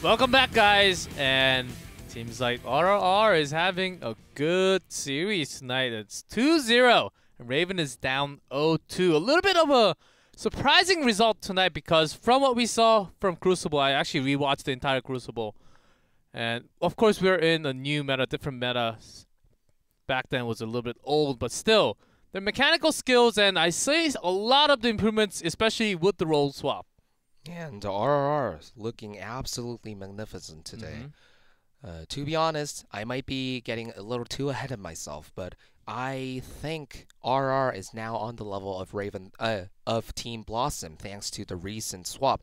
Welcome back, guys, and seems like RRR is having a good series tonight. It's 2-0, and Raven is down 0-2. A little bit of a surprising result tonight because from what we saw from Crucible, I actually rewatched the entire Crucible, and of course we're in a new meta, different meta. Back then was a little bit old, but still, the mechanical skills, and I see a lot of the improvements, especially with the role swap. And RRR is looking absolutely magnificent today. To be honest, I might be getting a little too ahead of myself, but I think RR is now on the level of of Team Blossom thanks to the recent swap.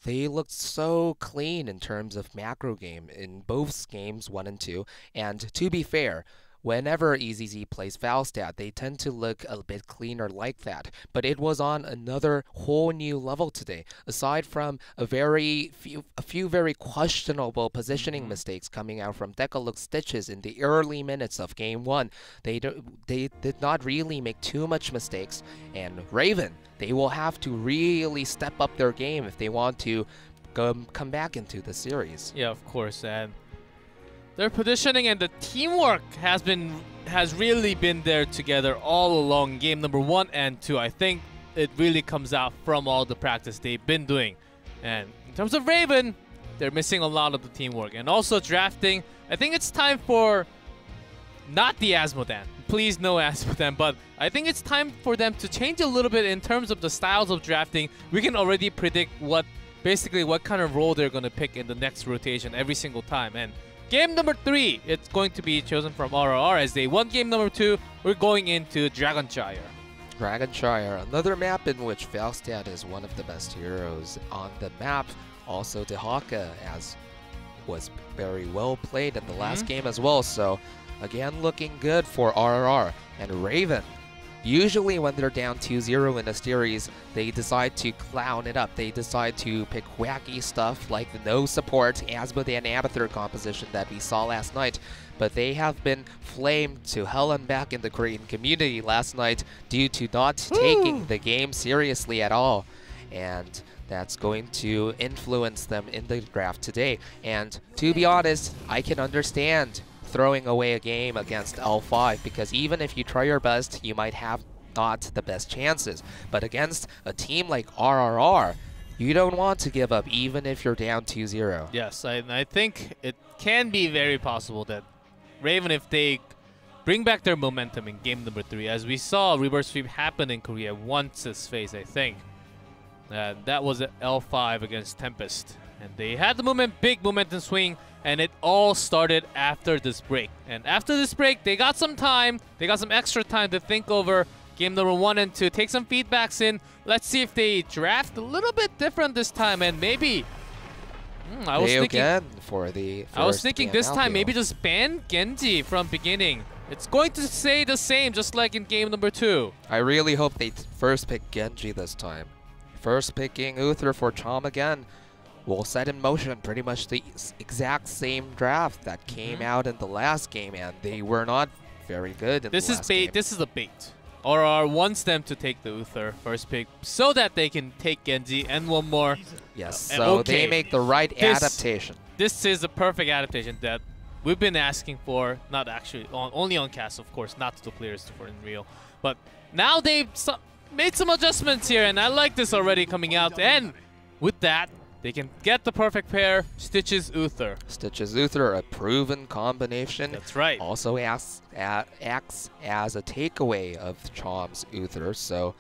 They looked so clean in terms of macro game in both games 1 and 2, and to be fair, whenever EZZ plays Falstad, they tend to look a bit cleaner like that. But it was on another whole new level today. Aside from a few very questionable positioning mistakes coming out from Decalook Stitches in the early minutes of Game 1, they did not really make too much mistakes. And Raven, they will have to really step up their game if they want to come back into the series. Yeah, of course, and their positioning and the teamwork has really been there together all along game number 1 and 2. I think it really comes out from all the practice they've been doing. And in terms of Raven, they're missing a lot of the teamwork. And also drafting, I think it's time for not the Asmodan. Please no Asmodan, but I think it's time for them to change a little bit in terms of the styles of drafting. We can already predict basically what kind of role they're going to pick in the next rotation every single time. And game number 3, it's going to be chosen from RRR as they won game number 2. We're going into Dragonshire. Dragonshire, another map in which Falstad is one of the best heroes on the map. Also, Dehaka was very well played in the last game as well. So, again, looking good for RRR. And Raven, usually when they're down 2-0 in a series, they decide to clown it up. They decide to pick wacky stuff like the no support Asmodan Abathur composition that we saw last night. But they have been flamed to hell and back in the Korean community last night due to not taking the game seriously at all. And that's going to influence them in the draft today. And to be honest, I can understand throwing away a game against L5 because even if you try your best, you might have not the best chances. But against a team like RRR, you don't want to give up even if you're down 2-0. Yes, I think it can be very possible that Raven, if they bring back their momentum in game number 3, as we saw reverse sweep happen in Korea once this phase, I think. That was at L5 against Tempest. And they had the big momentum swing, and it all started after this break. And after this break, they got some time. They got some extra time to think over game number 1 and 2, take some feedbacks in. Let's see if they draft a little bit different this time, and maybe I was thinking this time maybe just ban Genji from beginning. It's going to stay the same, just like in game number 2. I really hope they first pick Genji this time. First picking Uther for Chom again will set in motion pretty much the exact same draft that came out in the last game, and they were not very good in the last game. This is a bait. RR wants them to take the Uther first pick so that they can take Genji and one more. Yes, so they make the right adaptation. This is a perfect adaptation that we've been asking for, not actually, only on cast, of course, not to the players for in real. But now they've made some adjustments here, and I like this already coming out. And with that, they can get the perfect pair, Stitches Uther. Stitches Uther, a proven combination. That's right. Also acts as a takeaway of Chom's Uther, so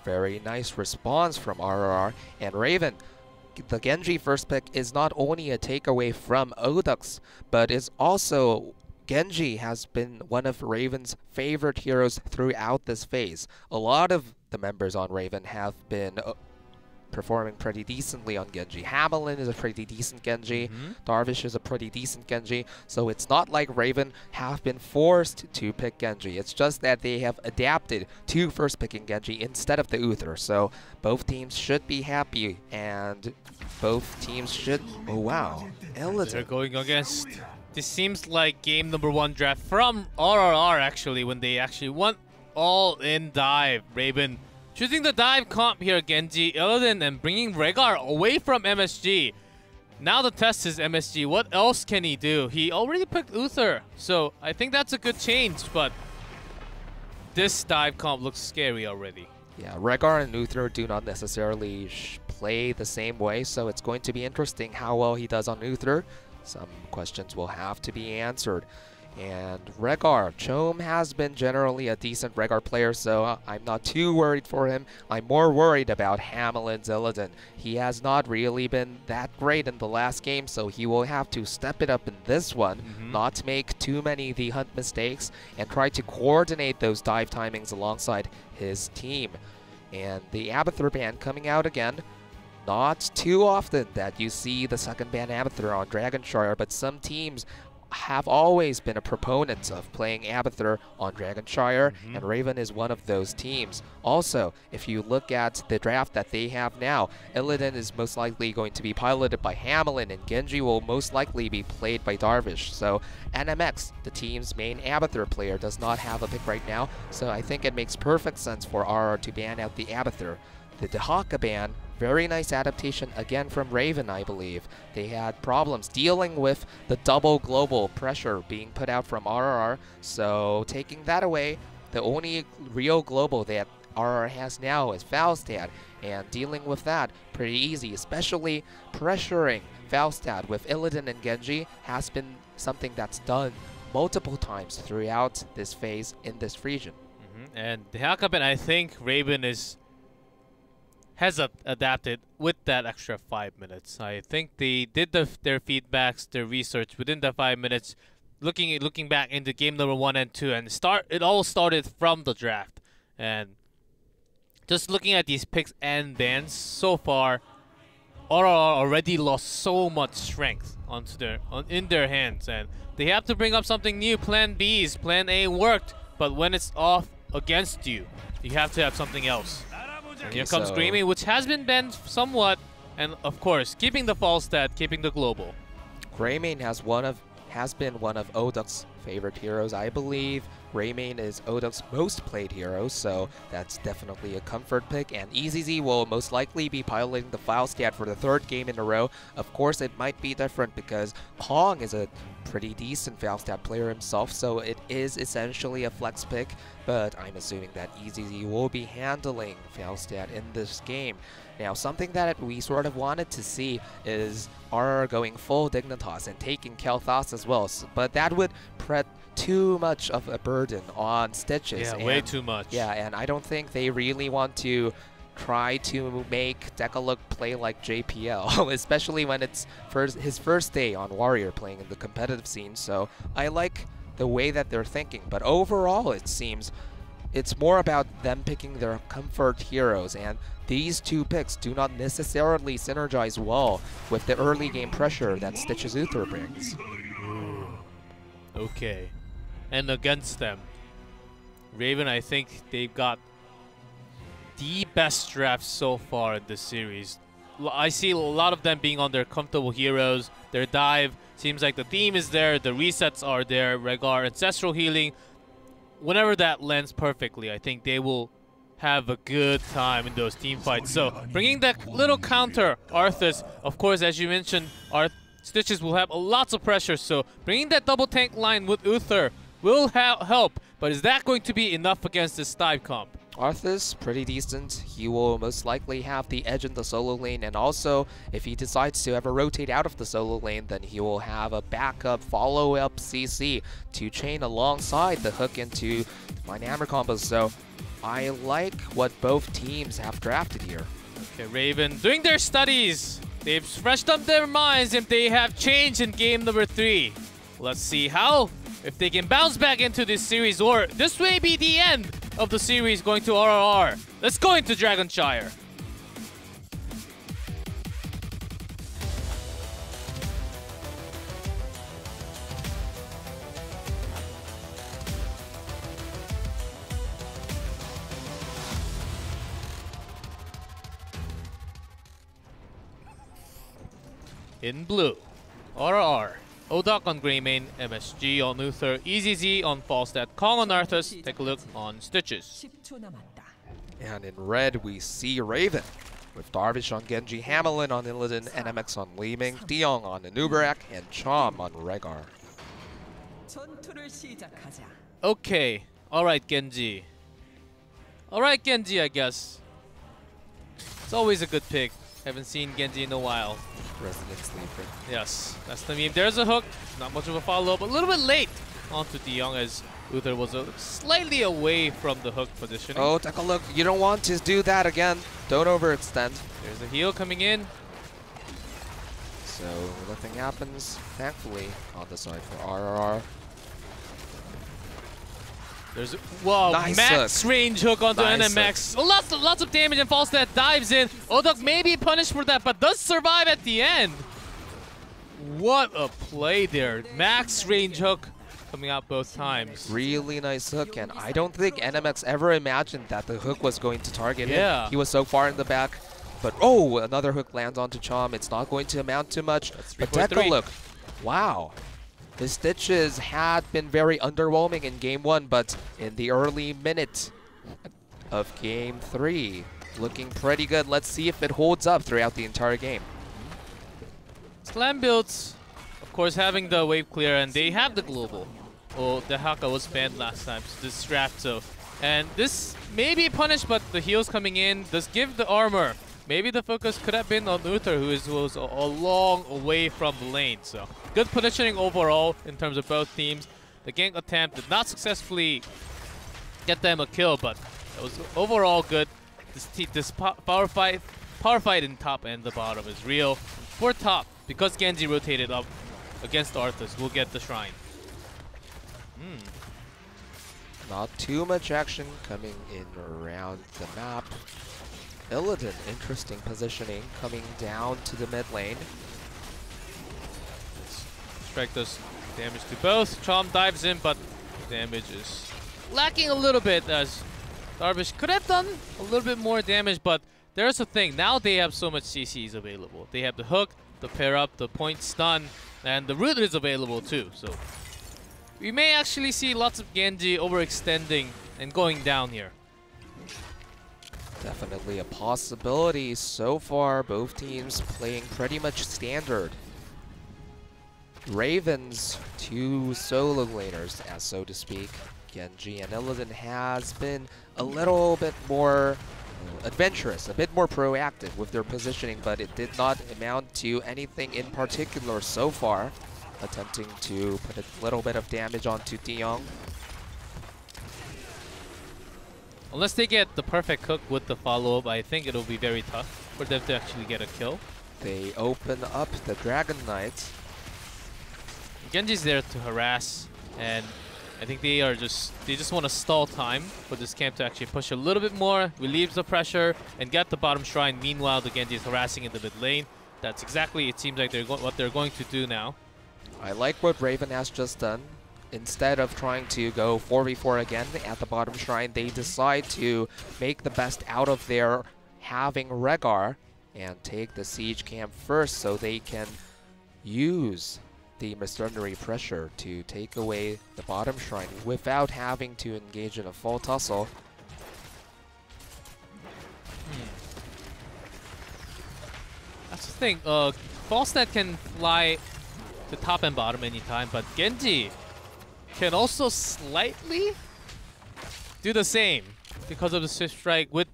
very nice response from RRR. And Raven, the Genji first pick is not only a takeaway from Odux, but is also Genji has been one of Raven's favorite heroes throughout this phase. A lot of the members on Raven have been performing pretty decently on Genji. Hamelin is a pretty decent Genji. Darvish is a pretty decent Genji. So it's not like Raven have been forced to pick Genji. It's just that they have adapted to first picking Genji instead of the Uther. So both teams should be happy, and both teams should... Oh, wow. They're going against... This seems like game number 1 draft from RRR, actually, when they actually went all-in dive. Raven choosing the dive comp here, Genji, Illidan, and bringing Rhaegar away from MSG. Now the test is MSG. What else can he do? He already picked Uther, so I think that's a good change, but this dive comp looks scary already. Yeah, Rrr and Uther do not necessarily play the same way, so it's going to be interesting how well he does on Uther. Some questions will have to be answered. And Rrr, Chom has been generally a decent Rrr player, so I'm not too worried for him. I'm more worried about Hamelin Illidan. He has not really been that great in the last game, so he will have to step it up in this one, not make too many the hunt mistakes, and try to coordinate those dive timings alongside his team. And the Abathur ban coming out again. Not too often that you see the second ban Abathur on Dragonshire, but some teams have always been a proponent of playing Abathur on Dragonshire, and Raven is one of those teams. Also, if you look at the draft that they have now, Illidan is most likely going to be piloted by Hamelin, and Genji will most likely be played by Darvish. So NMX, the team's main Abathur player, does not have a pick right now, so I think it makes perfect sense for Rrr to ban out the Abathur. The Dehaka ban, very nice adaptation again from Raven, I believe. They had problems dealing with the double global pressure being put out from Rrr, so taking that away, the only real global that Rrr has now is Falstad, and dealing with that pretty easy, especially pressuring Falstad with Illidan and Genji has been something that's done multiple times throughout this phase in this region. And the Hakaben, I think Raven has adapted with that extra 5 minutes. I think they did their feedbacks, their research within the 5 minutes, looking back into game number 1 and 2, and it all started from the draft. And just looking at these picks and bans so far, Rrr already lost so much strength in their hands, and they have to bring up something new. Plan B's, Plan A worked, but when it's off against you, you have to have something else. And here comes Greymane, which has been banned somewhat, and of course, keeping the Falstad, keeping the global. Greymane has been one of Oduk's favorite heroes. I believe Greymane is Oduk's most played hero, so that's definitely a comfort pick. And EZZ will most likely be piloting the Falstad for the 3rd game in a row. Of course, it might be different because Kong is a pretty decent Falstad player himself, so it is essentially a flex pick, but I'm assuming that EZZ will be handling Falstad in this game. Now, something that we sort of wanted to see is Rrr going full Dignitas and taking Kael'thas as well, but that would put too much of a burden on Stitches. Yeah, way too much. Yeah, and I don't think they really want to try to make Decalook play like JPL, especially when it's his first day on Warrior playing in the competitive scene. So I like the way that they're thinking, but overall it seems it's more about them picking their comfort heroes, and these two picks do not necessarily synergize well with the early game pressure that Stitches Uther brings. Okay. And against them, Raven, I think they've got the best draft so far in this series. I see a lot of them being on their comfortable heroes. Their dive seems like the theme is there, the resets are there, Rrr, Ancestral Healing. Whenever that lands perfectly, I think they will have a good time in those team fights. So bringing that little counter, Arthas, of course, as you mentioned, Stitches will have lots of pressure, so bringing that double tank line with Uther will help, but is that going to be enough against this dive comp? Arthas, pretty decent. He will most likely have the edge in the solo lane, and also, if he decides to ever rotate out of the solo lane, then he will have a backup follow-up CC to chain alongside the hook into Divine Hammer combos, so I like what both teams have drafted here. Okay, Raven doing their studies. They've freshed up their minds if they have changed in game number 3. Let's see how, if they can bounce back into this series, or this may be the end of the series going to Rrr. Let's go into Dragonshire. In blue, Rrr. Oduk on Greymane, MSG on Uther, EZZ on Falstad, Kong on Arthas. Take a look on Stitches. And in red, we see Raven. with Darvish on Genji, Hamelin on Illidan, NMX on Leeming, Diong on Anubarak, and Chom on Rhaegar. Okay. Alright, Genji. Alright, Genji, I guess. It's always a good pick. Haven't seen Genji in a while. Resident Sleeper. Yes, that's the meme. There's a hook. Not much of a follow-up. A little bit late onto Diong as Uther was slightly away from the hook positioning. Oh, take a look. You don't want to do that again. Don't overextend. There's a heal coming in. So nothing happens, thankfully, on the side for RRR. There's wow, nice max hook. Range hook onto Nice NMX. Oh, lots of damage and Falstad dives in. Odok may be punished for that, but does survive at the end. What a play there. Max range hook coming out both times. Really nice hook, and I don't think NMX ever imagined that the hook was going to target him. He was so far in the back. But oh, another hook lands onto Chom. It's not going to amount to much. But take a look. Wow. The Stitches had been very underwhelming in Game 1, but in the early minute of Game 3, looking pretty good. Let's see if it holds up throughout the entire game. Slam builds, of course, having the wave clear, and they have the global. Oh, the Haka was banned last time, so this is strapped, so. And this may be punished, but the heals coming in does give the armor. Maybe the focus could have been on Uther, who was a long away from the lane. So good positioning overall in terms of both teams. The gank attempt did not successfully get them a kill, but it was overall good. This power fight in top and the bottom is real. For top, because Genji rotated up against Arthas, we'll get the shrine. Not too much action coming in around the map. Illidan, interesting positioning, coming down to the mid lane. Strike does damage to both. Chom dives in, but damage is lacking a little bit as Darvish could have done a little bit more damage, but there's a thing. Now they have so much CCs available. They have the hook, the pair up, the point stun, and the root is available too. So we may actually see lots of Genji overextending and going down here. Definitely a possibility. So far, both teams playing pretty much standard. Raven's two solo laners, as so to speak, Genji and Illidan, has been a little bit more adventurous, a bit more proactive with their positioning, but it did not amount to anything in particular so far. Attempting to put a little bit of damage onto Diong. Unless they get the perfect hook with the follow-up, I think it'll be very tough for them to actually get a kill. They open up the Dragon Knight. Genji's there to harass, and I think they just want to stall time for this camp to actually push a little bit more, relieves the pressure, and get the bottom shrine. Meanwhile, the Genji is harassing in the mid lane. That's exactly, it seems like, what they're going to do now. I like what Raven has just done. Instead of trying to go 4v4 again at the bottom shrine, they decide to make the best out of their having Rhaegar and take the siege camp first so they can use the mercenary pressure to take away the bottom shrine without having to engage in a full tussle. That's the thing. Falstad can fly to top and bottom anytime, but Genji can also slightly do the same because of the Swift Strike. With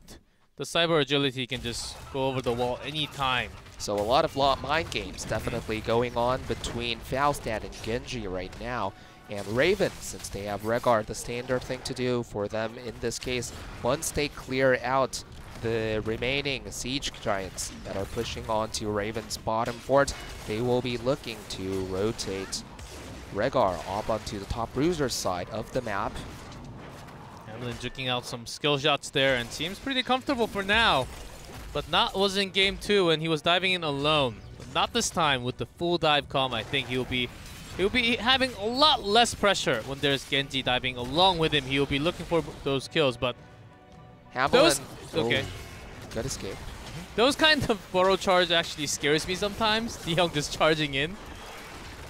the Cyber Agility, he can just go over the wall anytime. So a lot of mind games definitely going on between Falstad and Genji right now. And Raven, since they have Rhaegar, the standard thing to do for them in this case, once they clear out the remaining siege giants that are pushing onto Raven's bottom fort, they will be looking to rotate Rhaegar up onto the top bruiser side of the map. Hamelin juking out some skill shots there and seems pretty comfortable for now. But not was in game 2 and he was diving in alone. But not this time with the full dive calm. I think he'll be having a lot less pressure when there's Genji diving along with him. He'll be looking for those kills, but Hamelin, okay. Good escape. Those kind of burrow charge actually scares me sometimes. Diong just charging in.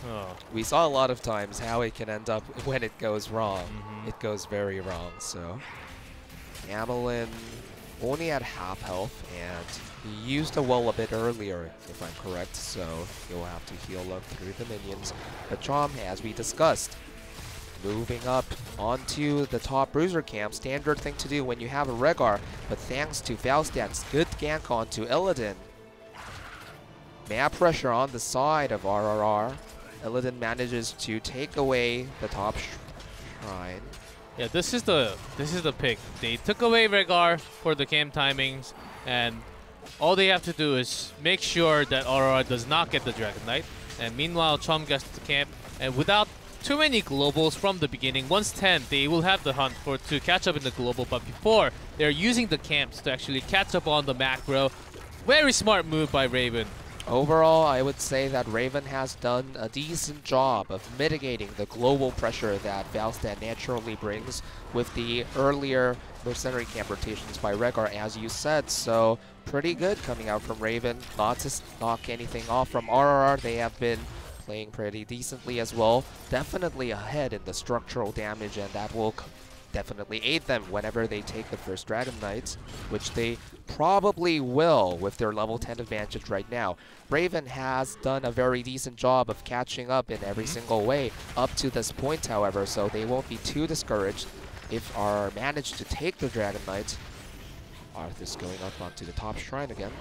Oh. We saw a lot of times how it can end up when it goes wrong. It goes very wrong. So Hamelin only at half health, and He used the wall a bit earlier, if I'm correct, so he'll have to heal up through the minions. But Chom, as we discussed, moving up onto the top bruiser camp, standard thing to do when you have a Rrr, but thanks to Falstad's good gank onto Illidan. Map pressure on the side of RRR. Illidan manages to take away the top shrine. Yeah, this is the pick. They took away Rrr for the camp timings, and all they have to do is make sure that RRR does not get the Dragon Knight. And meanwhile, Chom gets the camp, and without too many globals from the beginning, once 10, they will have the hunt to catch up in the global. But before, they're using the camps to actually catch up on the macro. Very smart move by Raven. Overall, I would say that Raven has done a decent job of mitigating the global pressure that Falstad naturally brings with the earlier mercenary camp rotations by Rrr, as you said. So pretty good coming out from Raven. Not to knock anything off from RRR. They have been playing pretty decently as well. Definitely ahead in the structural damage, and that will definitely aid them whenever they take the first Dragon Knights, which they probably will with their level 10 advantage right now. Raven has done a very decent job of catching up in every single way up to this point, however, so they won't be too discouraged if RR manage to take the Dragon Knights. Arthur's going up onto the top shrine again.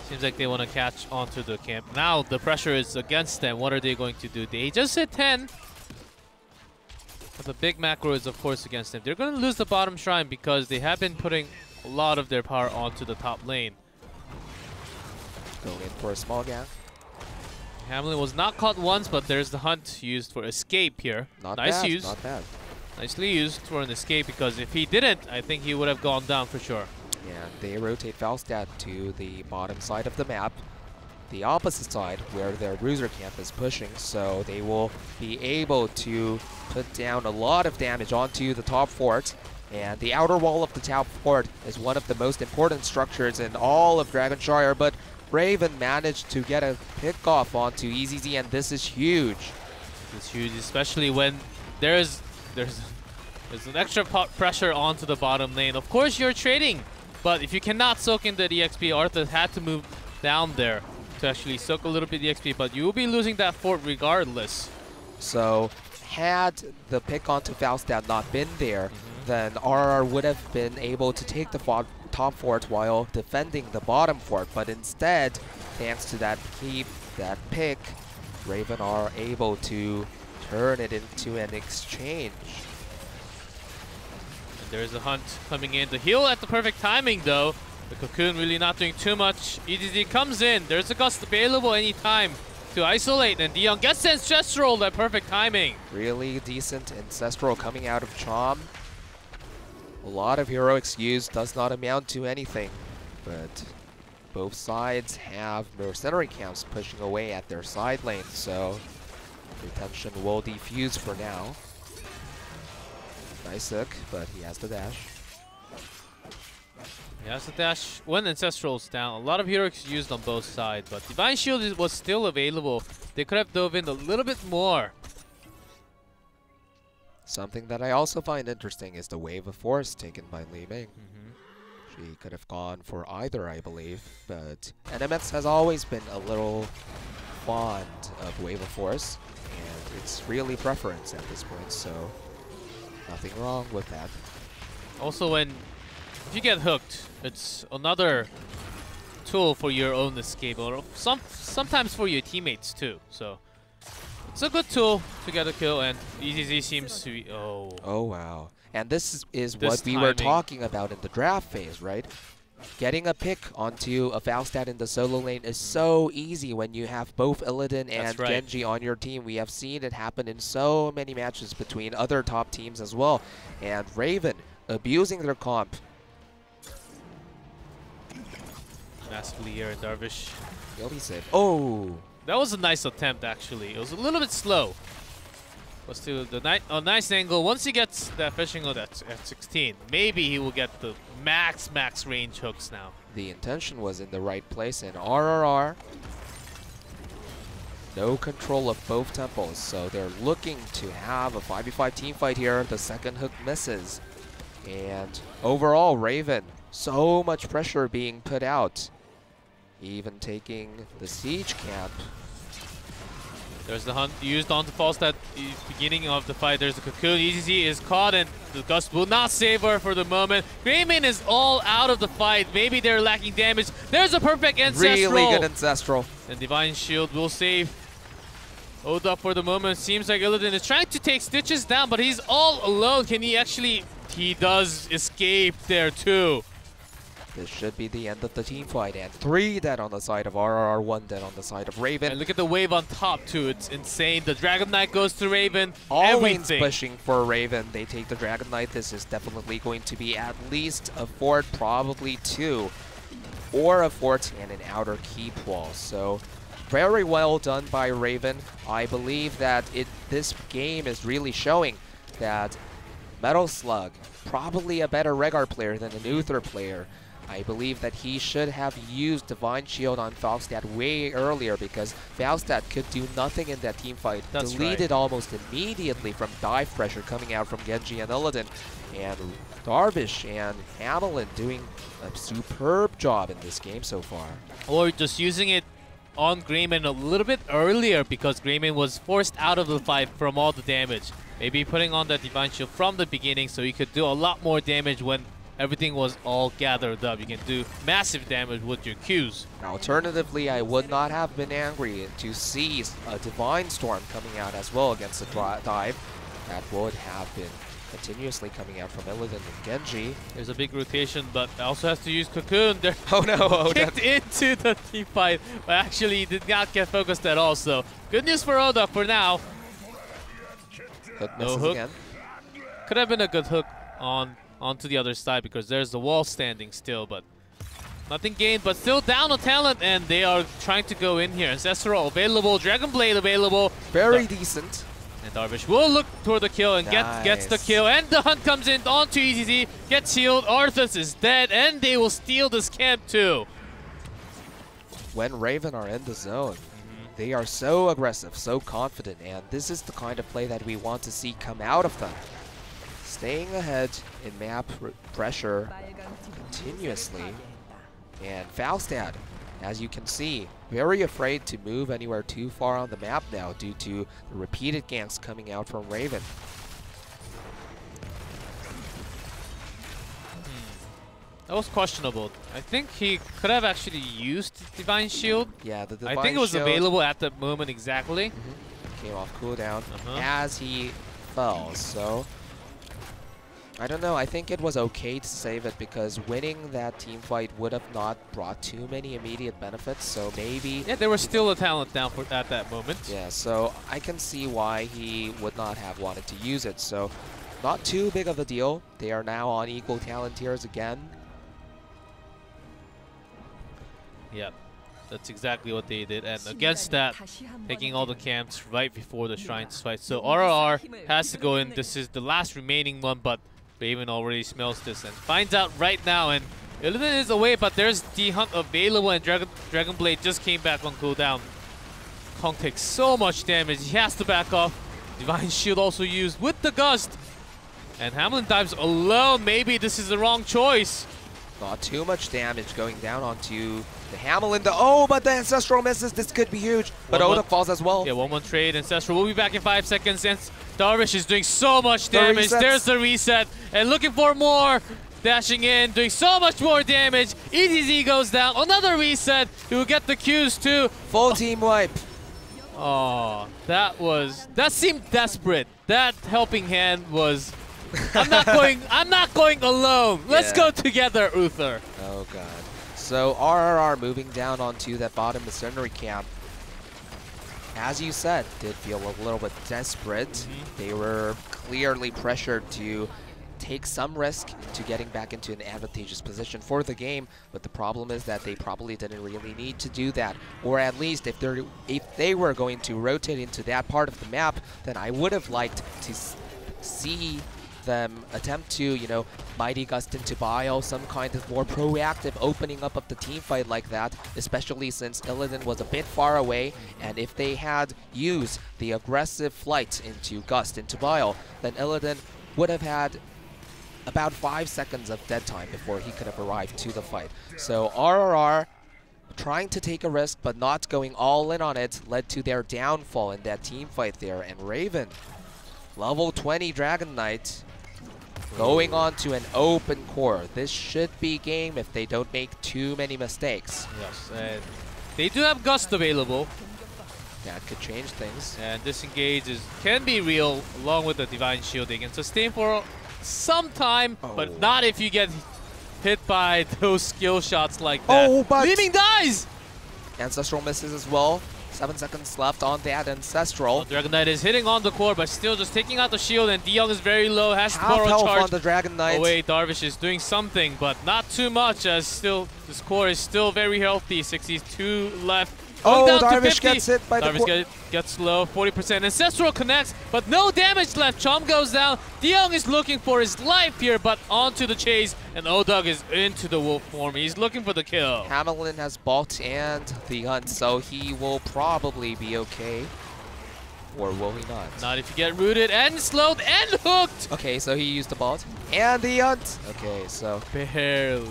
Seems like they want to catch onto the camp. Now the pressure is against them. What are they going to do? They just hit 10. But the big macro is, of course, against them. They're going to lose the bottom shrine because they have been putting a lot of their power onto the top lane. Going in for a small gap. Hamlin was not caught once, but there's the hunt used for escape here. Not nice bad, use. not bad. Nicely used for an escape, because if he didn't, I think he would have gone down for sure. And they rotate Falstad to the bottom side of the map, the opposite side where their bruiser camp is pushing, so they will be able to put down a lot of damage onto the top fort. And the outer wall of the top fort is one of the most important structures in all of Dragonshire, but Raven managed to get a pick off onto EZZ, and this is huge. It's huge, especially when there's an extra pressure onto the bottom lane. Of course, you're trading, but if you cannot soak in the EXP, Arthur had to move down there to actually soak a little bit of EXP, but you will be losing that fort regardless. So, had the pick onto Falstad not been there, then RR would have been able to take the top fort while defending the bottom fort, but instead, thanks to that pick, Raven are able to turn it into an exchange. And there's a hunt coming in. The heal at the perfect timing, though. The Cocoon really not doing too much. EDZ comes in. There's a gust available anytime to isolate, and Dion gets the Ancestral at perfect timing. Really decent Ancestral coming out of Chom. A lot of heroics used, does not amount to anything, but both sides have mercenary camps pushing away at their side lanes, so retention will defuse for now. Nice hook, but he has the dash. He has the dash when Ancestral's down. A lot of heroics used on both sides, but Divine Shield was still available. They could have dove in a little bit more. Something that I also find interesting is the Wave of Force taken by Li Ming. She could have gone for either, I believe, but NMX has always been a little fond of Wave of Force, and it's really preference at this point, so nothing wrong with that. Also, if you get hooked, it's another tool for your own escape, or sometimes for your teammates too. So it's a good tool to get a kill, and EZZ seems to be... Oh wow. And this is what we were talking about in the draft phase, right? Getting a pick onto a Falstad in the solo lane is so easy when you have both Illidan and Genji on your team. We have seen it happen in so many matches between other top teams as well. And Raven abusing their comp. Massively here in Darvish. He'll be safe. Oh! That was a nice attempt, actually. It was a little bit slow. But still, a nice angle. Once he gets that fishing hook at 16, maybe he will get the max range hooks now. The intention was in the right place, and RRR, no control of both temples, so they're looking to have a 5v5 team fight here. The second hook misses. And overall, Raven, so much pressure being put out. Even taking the siege camp. There's the hunt used onto False at the beginning of the fight. There's the cocoon. HGC is caught and the gust will not save her for the moment. Greymane is all out of the fight. Maybe they're lacking damage. There's a perfect Ancestral. Really good Ancestral. And Divine Shield will save Oda for the moment. Seems like Illidan is trying to take Stitches down, but he's all alone. Can he actually... He does escape there too. This should be the end of the team fight, and 3 dead on the side of RRR, 1 dead on the side of Raven. And look at the wave on top too, it's insane. The Dragon Knight goes to Raven. All lanes pushing for Raven. They take the Dragon Knight. This is definitely going to be at least a fort, probably 2. Or a fort and an outer keep wall. So very well done by Raven. I believe that this game is really showing that Metal Slug, probably a better Rehgar player than an Uther player. I believe that he should have used Divine Shield on Falstad way earlier because Falstad could do nothing in that team fight. That's deleted right. almost immediately from dive pressure coming out from Genji and Illidan. And Darvish and Hamelin doing a superb job in this game so far. Or just using it on Greymane a little bit earlier because Greymane was forced out of the fight from all the damage. Maybe putting on that Divine Shield from the beginning so he could do a lot more damage when everything was all gathered up. You can do massive damage with your Qs. Alternatively, I would not have been angry to see a Divine Storm coming out as well against the dive. That would have been continuously coming out from Illidan and Genji. There's a big rotation, but also has to use Cocoon. They're oh no! kicked into the team fight, but actually did not get focused at all. So good news for Oda for now. No hook. Again. Could have been a good hook onto the other side because there's the wall standing still, but nothing gained, but still down on talent, and they are trying to go in here. Ancestral available, Dragon Blade available. Very decent. And Darvish will look toward the kill and gets the kill, and the hunt comes in onto EZZ, gets healed, Arthas is dead, and they will steal this camp too. When Raven are in the zone, they are so aggressive, so confident, and this is the kind of play that we want to see come out of them. Staying ahead in map pressure continuously. And Falstad, as you can see, very afraid to move anywhere too far on the map now due to the repeated ganks coming out from Raven. That was questionable. I think he could have actually used Divine Shield. Yeah, the Divine Shield. I think it was available at that moment exactly. Came off cooldown as he fell, so I don't know. I think it was okay to save it because winning that team fight would have not brought too many immediate benefits. So maybe... Yeah, there was still a talent down at that moment. Yeah, so I can see why he would not have wanted to use it. So not too big of a deal. They are now on equal talent tiers again. Yep, that's exactly what they did. And against that, taking all the camps right before the Shrines fight. So RRR has to go in. This is the last remaining one, but Raven already smells this and finds out right now. And Illidan is away, but there's the hunt available, and Dragon Blade just came back on cooldown. Kong takes so much damage, he has to back off. Divine Shield also used with the Gust. And Hamelin dives alone. Maybe this is the wrong choice. Not too much damage going down onto the Hamelin. Oh, but the Ancestral misses. This could be huge. But Oda falls as well. Yeah, 1-1 trade. Ancestral will be back in 5 seconds. And Darvish is doing so much damage. There's the reset. And looking for more. Dashing in, doing so much more damage. EZZ goes down. Another reset. He will get the Qs too. Full team wipe. Oh, that seemed desperate. That helping hand was... I'm not going alone. Let's go together, Uther. Oh god. So RRR moving down onto that bottom mercenary camp. As you said, did feel a little bit desperate. They were clearly pressured to take some risk to getting back into an advantageous position for the game, but the problem is that they probably didn't really need to do that. Or at least if they were going to rotate into that part of the map, then I would have liked to see them attempt to, you know, Mighty Gust into Bile, some kind of more proactive opening up of the team fight like that, especially since Illidan was a bit far away, and if they had used the aggressive flight into Gust, into Bile, then Illidan would have had about 5 seconds of dead time before he could have arrived to the fight. So RRR trying to take a risk but not going all in on it led to their downfall in that team fight there. And Raven, level 20 Dragon Knight, going on to an open core. This should be game if they don't make too many mistakes. Yes, and they do have Gust available. That could change things. And disengage can be real along with the Divine Shield. They can sustain for some time, but not if you get hit by those skill shots like that. Oh, but Leeming dies! Ancestral misses as well. 7 seconds left on that Ancestral. Well, Dragon Knight is hitting on the core, but still just taking out the shield, and DeYoung is very low, has to borrow Half charge. health on the Dragon Knight. Oh wait, Darvish is doing something, but not too much, as still this core is still very healthy. 62 left. Oh, down to Darvish 50. gets hit by the core. Darvish gets low, 40%. Ancestral connects, but no damage left. Chom goes down. DeYoung is looking for his life here, but onto the chase, and Odug is into the wolf form. He's looking for the kill. Hamilton has balked and the hunt, so he will probably be okay. Or will he not? Not if you get rooted and slowed and hooked. Okay, so he used the bolt and the hunt. Okay, so barely.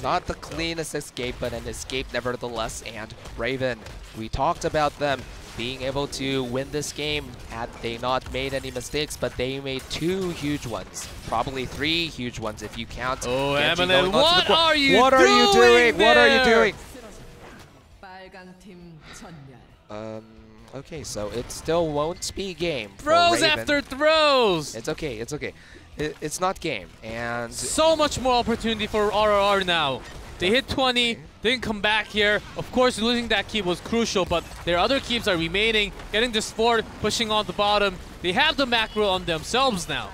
Not the cleanest escape, but an escape nevertheless. And Raven, we talked about them being able to win this game had they not made any mistakes, but they made 2 huge ones. Probably 3 huge ones if you count. Oh, Genji Eminem, what are you doing? What are you doing? What are you doing? Okay, so it still won't be game for Throws Raven. after throws. It's okay, it's okay. It's not game, and so much more opportunity for RRR now. They hit 20, didn't come back here. Of course, losing that keep was crucial, but their other keeps are remaining, getting this forward, pushing on the bottom. They have the macro on themselves now.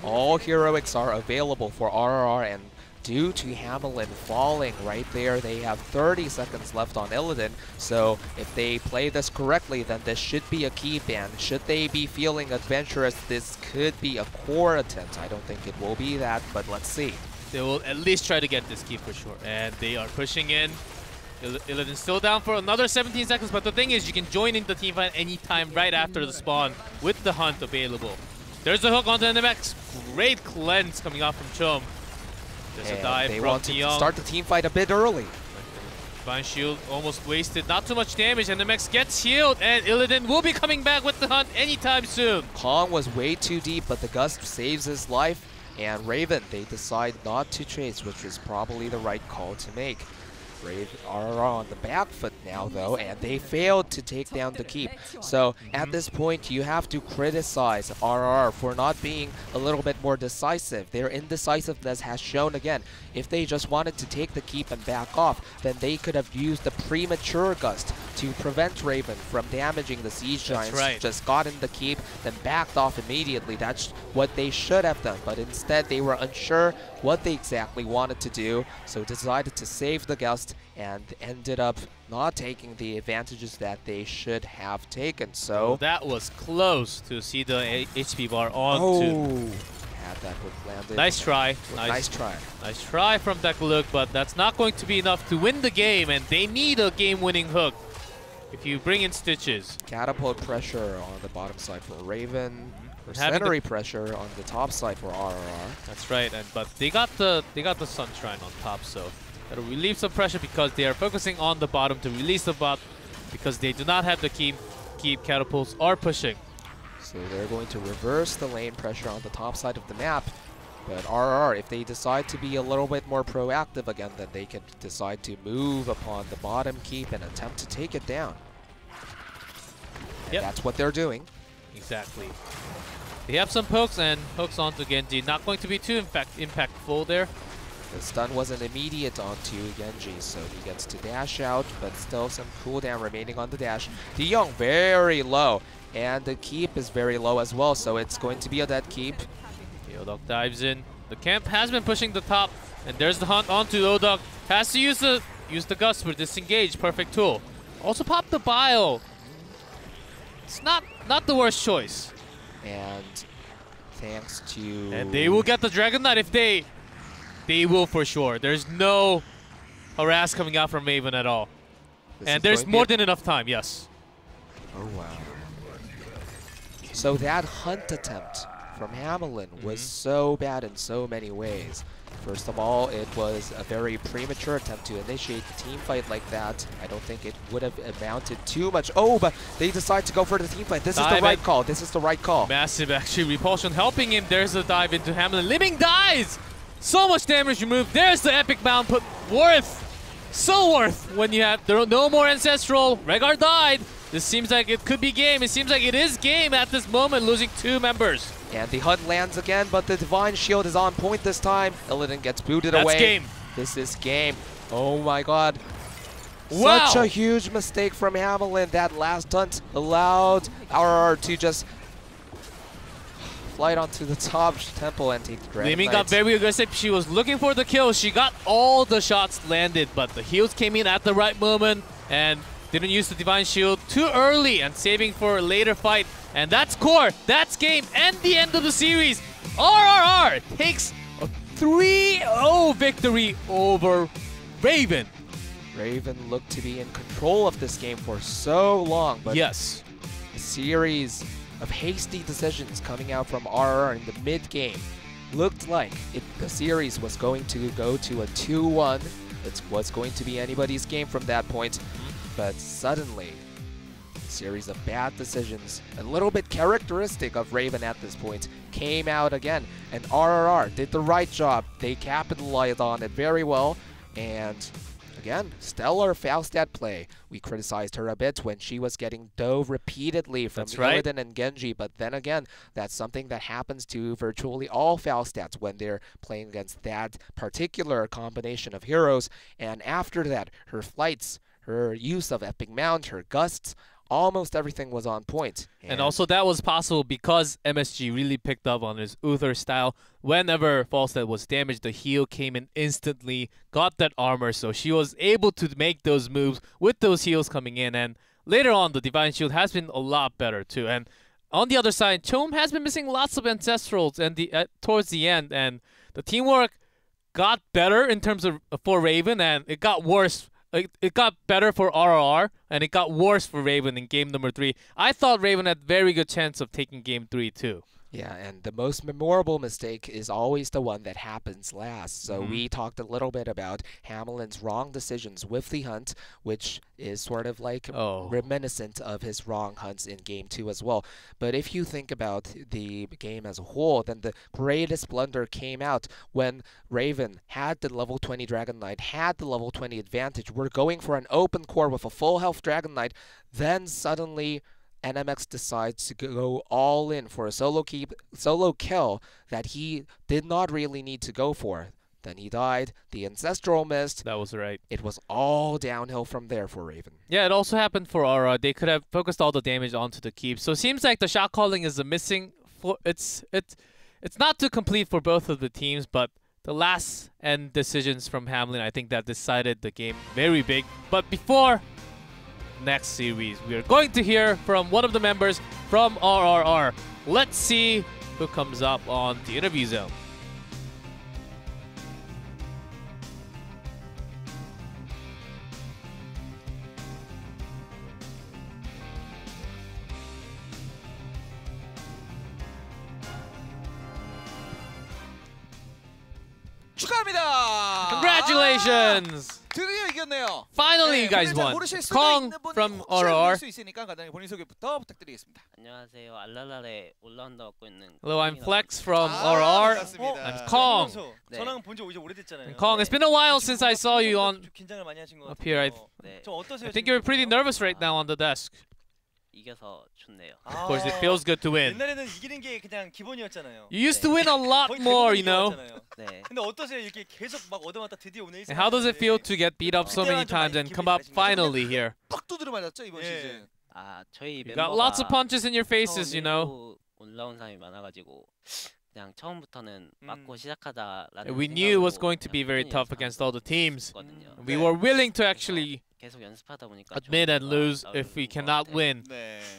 all heroics are available for RRR, and due to Hamilton falling right there, they have 30 seconds left on Illidan. So if they play this correctly, then this should be a key ban. Should they be feeling adventurous, this could be a core attempt. I don't think it will be that, but let's see. They will at least try to get this key for sure. And they are pushing in. Illidan's still down for another 17 seconds, but the thing is, you can join in the team fight anytime right after the spawn with the hunt available. There's a hook onto NMX. Great cleanse coming off from Chom. There's a dive they from want to DeYoung. start the team fight a bit early. Divine Shield almost wasted. Not too much damage, and NMX gets healed, and Illidan will be coming back with the hunt anytime soon. Kong was way too deep, but the Gust saves his life. And Raven, they decide not to chase, which is probably the right call to make. Raven are on the back foot now, though, and they failed to take down the keep. So at this point, you have to criticize RR for not being a little bit more decisive. Their indecisiveness has shown again. If they just wanted to take the keep and back off, then they could have used the premature Gust to prevent Raven from damaging the Siege Giants. Right. Just got in the keep, then backed off immediately. That's what they should have done, but instead they were unsure what they exactly wanted to do, so decided to save the Gust and ended up not taking the advantages that they should have taken. So that was close to see the HP bar on. Had that hook landed. Nice try. Nice try. Nice try from Dekaluk, but that's not going to be enough to win the game, and they need a game-winning hook if you bring in Stitches. Catapult pressure on the bottom side for Raven. Mercenary pressure on the top side for RRR. That's right, but they got the Sun Shrine on top, so that'll relieve some pressure because they are focusing on the bottom to release the bot because they do not have the keep catapults are pushing. So they're going to reverse the lane pressure on the top side of the map. But RR, if they decide to be a little bit more proactive again, then they can decide to move upon the bottom keep and attempt to take it down. And that's what they're doing. Exactly. They have some pokes and hooks onto Genji. Not going to be too impactful there. The stun wasn't immediate onto Genji, so he gets to dash out, but still some cooldown remaining on the dash. DeYoung very low, and the keep is very low as well, so it's going to be a dead keep. Odog dives in. The camp has been pushing the top, and there's the hunt onto Odog. Has to use the Gust for disengage. Perfect tool. Also pop the Bile. It's not the worst choice. And thanks to... And they will get the Dragon Knight if they will for sure. There's no harass coming out from Maven at all. And there's more than enough time, yes. Oh, wow. So that hunt attempt from Hamelin was so bad in so many ways. First of all, it was a very premature attempt to initiate the team fight like that. I don't think it would have amounted too much. Oh, but they decide to go for the team fight. This is the right call. This is the right call. Massive actually repulsion helping him. There's a dive into Hamelin. Living dies! So much damage removed. There's the epic bound put worth. So worth when you have no more Ancestral. Rhaegar died. This seems like it could be game. It seems like it is game at this moment, losing 2 members. And the hunt lands again, but the Divine Shield is on point this time. Illidan gets booted away. That's game. This is game. Oh my god. Wow. Such a huge mistake from Hamelin. That last hunt allowed RR to just flight onto the top temple and take the Dragon Li Ming Knight. got very aggressive. She was looking for the kill. She got all the shots landed, but the heals came in at the right moment and didn't use the Divine Shield too early and saving for a later fight. And that's core. That's game and the end of the series. RRR takes a 3-0 victory over Raven. Raven looked to be in control of this game for so long, but yes, a series of hasty decisions coming out from RR in the mid-game looked like the series was going to go to a 2-1. It was going to be anybody's game from that point. But suddenly, a series of bad decisions, a little bit characteristic of Raven at this point, came out again. And RRR did the right job. They capitalized on it very well. And again, stellar Falstad play. We criticized her a bit when she was getting dove repeatedly from Illidan and Genji. But then again, that's something that happens to virtually all Falstads when they're playing against that particular combination of heroes. And after that, her flights, her use of Epic Mount, her gusts, almost everything was on point. And also that was possible because MSG really picked up on his Uther style. Whenever Falstad was damaged, the heal came in instantly, got that armor, so she was able to make those moves with those heals coming in. And later on, the Divine Shield has been a lot better too. And on the other side, Chom has been missing lots of Ancestrals and towards the end, and the teamwork got better in terms of for Raven, and it got worse. It got better for RRR, and it got worse for Raven in game number 3. I thought Raven had very good chance of taking game 3 too. Yeah, and the most memorable mistake is always the one that happens last. So we talked a little bit about Hamelin's wrong decisions with the hunt, which is sort of like reminiscent of his wrong hunts in Game 2 as well. But if you think about the game as a whole, then the greatest blunder came out when Raven had the level 20 Dragon Knight, had the level 20 advantage. We're going for an open core with a full health Dragon Knight. Then suddenly NMX decides to go all in for a solo kill that he did not really need to go for. Then he died, the Ancestral missed. That was right. It was all downhill from there for Raven. Yeah, it also happened for Aura. They could have focused all the damage onto the keep. So it seems like the shot calling is a missing. It's not too complete for both of the teams, but the last end decisions from Hamelin, I think that decided the game very big. But before next series, we are going to hear from one of the members from RRR. Let's see who comes up on the interview zone. 축하합니다. Congratulations! 드디어 이겼네요. Finally, you guys won. Kong from RR. 수 있으니까 간단히 본인 소개부터 부탁드리겠습니다. 안녕하세요. 알랄랄에 올라온다고 있는. Hello, I'm Flex from RR. I'm Kong. 저랑 본지 이제 오래됐잖아요. Kong, it's been a while since I saw you on 긴장을 많이 하신 것 up here. I think you're pretty nervous right now on the desk. 이겨서 좋네요. Of course, it feels good to win. 옛날에는 이기는 게 그냥 기본이었잖아요. You used to win a lot more, you know. 네. 근데 어떠세요? 이렇게 계속 막 얻어맞다 드디어 오늘 1승. And how does it feel to get beat up so many times and come up finally here? 빡 두드려 맞았죠 이번 시즌. 아 저희 You got lots of punches in your faces, you know. 올라온 사람이 많아가지고 그냥 처음부터는 맞고 시작하자라는. We knew it was going to be very tough against all the teams. We were willing to actually admit and lose if we cannot win.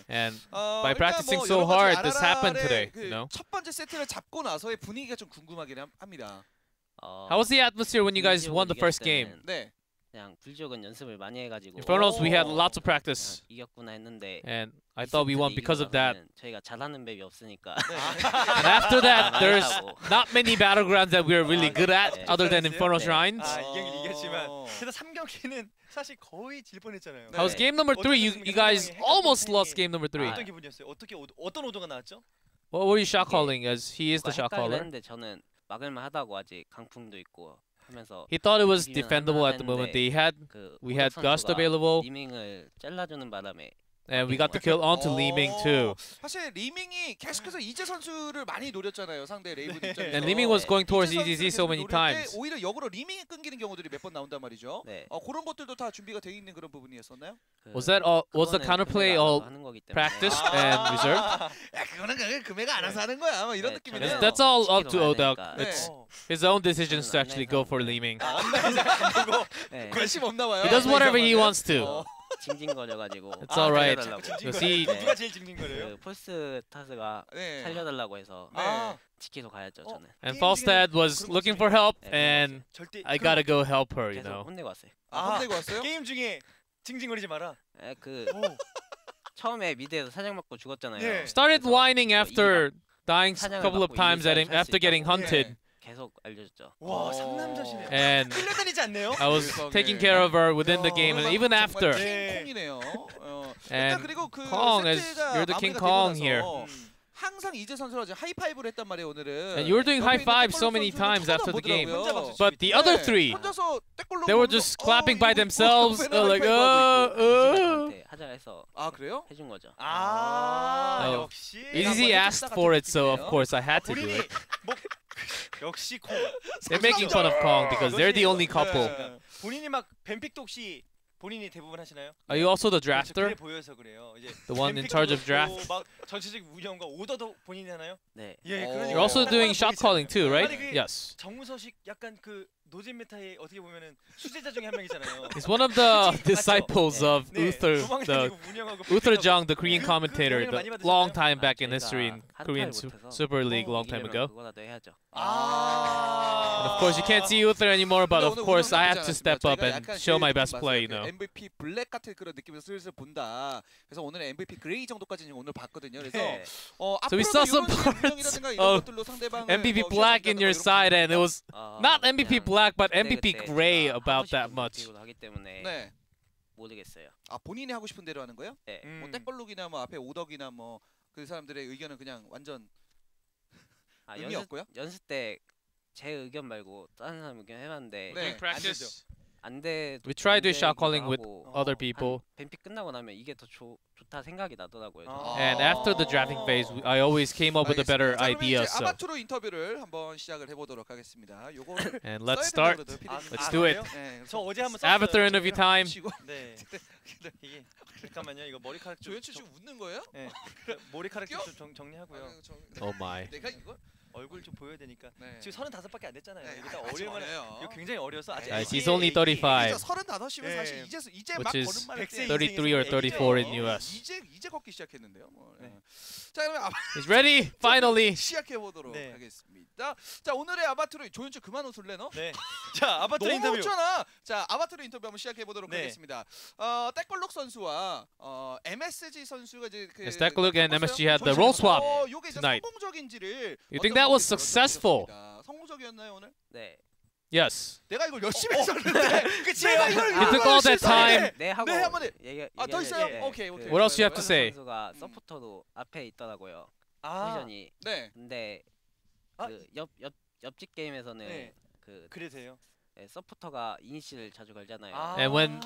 And by practicing so hard, this happened today. You know. 첫 번째 세트를 잡고 나서의 분위기가 좀 궁금하긴 합니다. How was the atmosphere when you guys won the first game? 네. 그냥 불지옥은 연습을 많이 해가지고 Infernos, we had 오. lots of 그냥 practice, 이겼구나 했는데 and I thought we won because of that. 저희가 잘하는 맵이 없으니까 And after that, there's not many battlegrounds that we're really good at, 네. other than 네. Inferno 네. Shrines. 아, 이경이 이겼지만 그래서 3경기는 사실 거의 질 뻔했잖아요. How was game number 3? You guys almost lost game number 3. 어떤 기분이었어요? 어떤 오더가 나왔죠? What were you shot calling? As he is the shot 헷갈리긴 caller. 했는데 저는 막을만 하다고 아직 강풍도 있고 하면서 He thought it was 이기면 defendable at the moment. They had 그 we had 오덕 Gust 선수가 available, 리밍을 잘라주는 바람에 and we got the kill onto Li Ming too. 사실 리밍이 계속해서 이재 선수를 많이 노렸잖아요. 상대 레이븐 입장에서. And Li Ming was going towards 이재 EGC so 선수를 many 계속 노릴 때 times. 오히려 역으로 리밍이 끊기는 경우들이 몇 번 나온단 말이죠. 네. 그런 것들도 다 준비가 돼 있는 그런 부분이었었나요? 그 Was that all? Was the 그거는 counterplay 금메달 all 알아서 하는 거기 때문에 practiced and reserved? 야, 그거는 금해가 알아서 하는 거야. 뭐 이런 네, 느낌이네요. That's all up to 지키러 가야 Odok. 되니까. It's 어. his own decisions to actually go for Li Ming. 네. 관심 없나 봐요. He does whatever he wants to. 징징거려가지고 It's all right. 살려달라고. Because he 누가 제일 징징 거래요? 그 폴스 타스가 네. 살려달라고 해서 아, 지키러 가야죠 저는. and Falstad was looking for help, and 절대 I gotta go help her. You 계속 know. 혼내고 왔어요. 혼내고 왔어요? 게임 중에 징징거리지 마라. 그 오. 처음에 미드에서 사냥 맞고 죽었잖아요. 네. Started whining after dying a 사냥을 couple of 받고 times 이길 사람이 after 할수 getting 있다고. hunted, 계속 알려줬죠. 와, 상남자시네. and 끌려다니지 않네요? I was taking care of her within the game, and even after. 킹콩이네요. 일단 And 그리고 그 Kong, as 세트가 you're the King 마무리가 Kong 되고 here. 나서 항상 이재 선수랑 이제 하이파이브를 했단 말이에요 오늘은. And you were doing 옆에 high 있는 five 떼꼴로 so many 선수는 times 쳐다도 after the 못 game. 보더라고요. But the other 네, three, 혼자서 떼꼴로 they were 보면서, just clapping by 이거 themselves, 이거 like, 저한테 하자 해서 아 그래요? 해준 거죠. 아, Oh. 역시. EGC asked for it, so of course I had to do 본인이 it. 뭐 역시 콩. They're making fun of Kong because they're the only couple. 네. 본인이 막 뱀픽도 혹시 본인이 대부분 하시나요? Are you also the 그래 drafter? 보여서 그래요. 이제 The one in 뱀픽도 charge of 그렇고 draft? 막 전체적인 운영과 오더도 본인이 하나요? 네. 예, 어. 그러니까 You're also 딱 doing 보이잖아요. shot calling too, right? 아니, 그 Yes. 정우서식 약간 그 노잼 메타의 어떻게 보면은 수제자 중에 한 명이잖아요. He's one of the disciples of 네, Uther, 도망 the 다니고 운영하고 Uther 픽하고. Jung, the Korean 그 commentator, 영향을 the 많이 받으셨나요? long time back in 저희가 history in 한타를 Korean 못해서 Super League long time 이기려면 ago. 그거라도 해야죠. And of 아. course, you can't see Uther anymore, but of 오늘 course, I 오늘 have to 그렇지 step up 않았습니까? and 저희가 show my 약간 best 그 play, you 느낌 know. 봤어요. MVP 블랙 같은 그런 느낌에서 슬슬 본다. 그래서 오늘 MVP 그레이 정도까지는 오늘 봤거든요. 그래서 네. So we saw some parts of MVP Black in your side, and it was not MVP Black, but MVP Gray about that much. 하기 때문에 네. 모르겠어요. 아 본인이 하고 싶은 대로 하는 거예요? 네. 뭐 떼걸룩이나 뭐 앞에 오덕이나 뭐 그 사람들의 의견은 그냥 완전 의미 없고요? 연습 때 제 의견 말고 다른 사람 의견 해봤는데 네. Practice. 안 돼. We tried to 안 shot 되기도 calling with 하고 other people. 뱀픽 끝나고 나면 이게 더 좋다 생각이 나더라고요. 아. And after the drafting phase, I always came up with a better 알겠습니다. 자, 그러면 idea. 이제 So, 아바투르 인터뷰를 한번 시작을 해보도록 하겠습니다. 요거를 and let's 써야 start. 된다고 그러더라고요, 아, 피디님. Let's do it. 그래요? 네, 저 어제 한번 썼어요. Avatar interview time. 치고 네. 이게 잠깐만요. 이거 머리카락 좀 조현출 씨 웃는 거예요? 네. 머리카락 껴? 좀 정리하고요. 아유, Oh my. 내가 이걸? 얼굴 좀 보여야 되니까. 네. 지금 35밖에 안 됐잖아요. 네, 이게 딱 아직 어릴만. 어려요. 이거 굉장히 어려서 아직. 네, he's only 35. 35이면 네. 사실 이제 막 Which is 걸음마를 100세 33 or 34 in 뛰어요. US. 이제 걷기 시작했는데요. 뭐. 네. 자 그러면 He's ready. Finally. 시작해 보도록 네. 하겠습니다. 자 오늘의 아바투르 조현출 그만 웃을래 너? 네. 자, 아바타 너무 인터뷰. 웃잖아. 자 아바투르 인터뷰 한번 시작해 보도록 네. 하겠습니다. 떼꼴록 선수와 MSG 선수가 이제 그 Yes, Tekkoluk and 바꿨어요? MSG had the 조현출 role swap 요게 이제 tonight. 성공적인지를 You think that was 어떤 분께서 successful? 여쭤보셨습니다. 성공적이었나요 오늘? 네. Yes. 내가 이걸 열심히 했었는데 그치? 내가 이걸 You took all that time. 네 하고 네, 한번 해. 더 있어요? 네. 오케이, 오케이. What else you have to 그 say? 선수가 서포터도 앞에 있더라고요. 아, 포지션이. 네. 근데 아. 그 옆집 게임에서는 네. 그 그래서요. 서포터가 이니시를 자주 걸잖아요. And when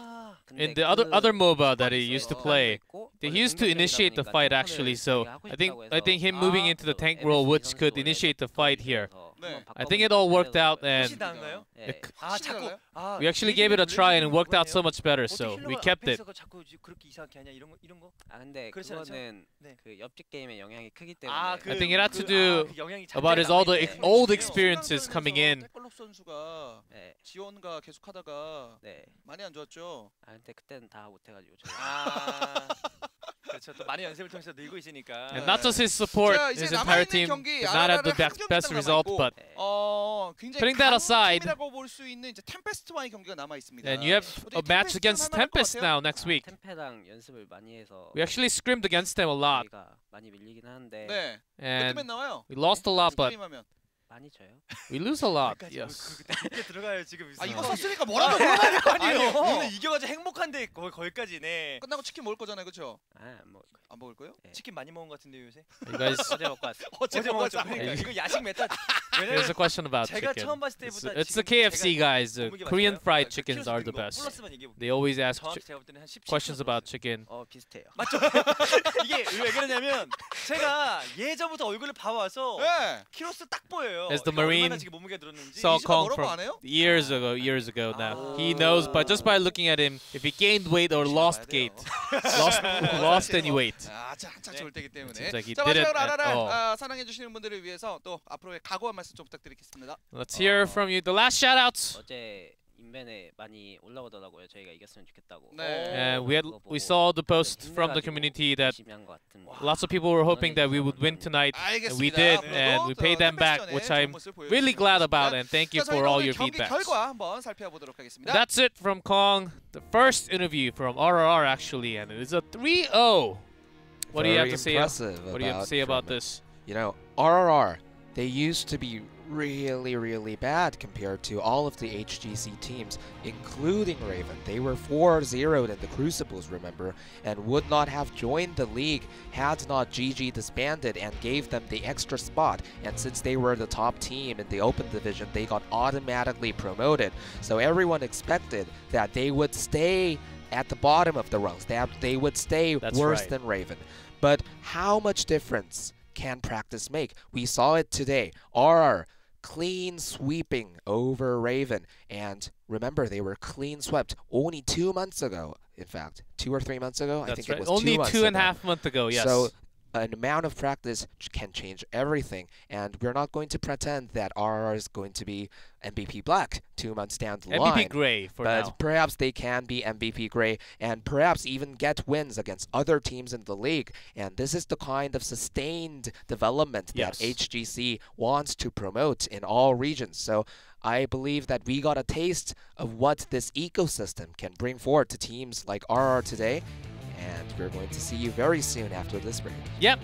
근데 in the 그 other MOBA that he 스포츠에 used to 사람도 play, 있고 he 원래 used to initiate the 공격이다 fight 보니까 actually. 탱커를 So 되게 하고 I think 싶다고 해서 him moving into the 그 tank role, MSG which could 선수 initiate the 원래 fight here. 그래서 네. 한번 I think it all worked out, and 훨씬 나은가요? 예. 아, 확실히 자꾸 달라요? 아, we actually gave it a try, and it worked out so much better. 어떻게 So we 힐러가 kept it. 앞에서가 자꾸 그렇게 이상하게 하냐 이런 거? 아 근데 그렇지 않죠? 그거는 네. 그 옆집 게임의 영향이 크기 때문에 아, 그, I think it had to do 그 영향이 about his all the 장단이 남아있네. old experiences coming in. 떼꼴록 선수가 네. 지원가 계속하다가 네. 많이 안 좋았죠. 아 근데 그때는 다 못해가지고 저희 아, 그렇죠. 그렇죠. 또 많은 연습을 통해서 늘고 있으니까. And not just his support, 자, 이제 his entire 남아있는 team 경기 did not have the RRR 한 best 경기 result, 남아있고, but 굉장히 putting that aside, 강팀이라고 볼 수 있는 이제 템페스트와의 경기가 남아 있습니다. and you have a match against Tempest now next week. 템페랑 연습을 많이 해서 We actually scrimmed against them a lot, 저희가 많이 밀리긴 하는데 네. and 몇대몇 나와요? we lost a lot, but 스크림하면. 많이 져요. we lose a lot. 거기까지 Yes. 그때 들어가요 지금. 이거 어. 썼으니까 뭐라도 물어봐야 될 거 아니에요. 오늘 이겨가지고 행복한데 거기까지네. 끝나고 치킨 먹을 거잖아요, 그렇죠? 뭐 안 먹을 거예요? 치킨 많이 먹은 것 같은데 요새. You guys, 어제 먹고 왔어요. 어제 먹었죠. 먹었잖아요. 그러니까 이거 야식 메타. here's 왜냐면 a question about 제가 chicken. 처음 봤을 때보다 It's the 지금 KFC 제가 guys. The 먹은 게 Korean 맞아요? fried 그 chickens 키로수 are the 든 거. best. 플러스만 얘기해 볼게요. They always ask 정확히 제가 볼 때는 한 10. questions about chicken. 비슷해요. 맞죠? 이게 왜 그러냐면 제가 예전부터 얼굴을 봐와서 네. 키로수 딱 보여요. As the 그러니까 Marine 얼마나 지금 몸무게 들었는지. saw 이지가 Kong 뭐라고 from 안 해요? years ago now. He knows, but just by looking at him, if he gained weight or lost 봐야 돼요. weight, lost any weight. 자, 한참 좋을 때기 때문에. Seems like he 자, did it 마지막으로 at RRR all. 사랑해 주시는 분들을 위해서 또 앞으로의 각오한 말씀 좀 부탁드리겠습니다. Let's hear from you. The last shoutouts. 어제 인벤에 많이 올라오더라고요. 저희가 이겼으면 좋겠다고. 네. And we saw the post from the community that 열심히 한것 같은. lots of people were hoping that we would win tonight. And we did, and we paid them back, which I'm really glad about. And thank you for all your 경기 feedback. 결과 한번 살펴보도록 하겠습니다. That's it from Kong. The first interview from RRR actually, and it is a 3-0. What do you have to say? What do you have to say about this? You know, RRR, they used to be really bad compared to all of the HGC teams, including Raven. They were 4-0'd in the Crucibles, remember, and would not have joined the league had not GG disbanded and gave them the extra spot. And since they were the top team in the open division, they got automatically promoted. So everyone expected that they would stay at the bottom of the rungs, that they would stay That's worse right. than Raven. But how much difference can practice make? We saw it today. RR clean sweeping over Raven, and remember, they were clean swept only 2 months ago. In fact, 2 or 3 months ago. I That's think right. it was Only 2 months two and a ago. half months ago. Yes. So an amount of practice can change everything, and we're not going to pretend that RR is going to be MVP Black 2 months down the line. MVP Gray for But now. perhaps they can be MVP Gray and perhaps even get wins against other teams in the league. And this is the kind of sustained development that Yes. HGC wants to promote in all regions. So I believe that we got a taste of what this ecosystem can bring forward to teams like RR today. And we're going to see you very soon after this break. Yep.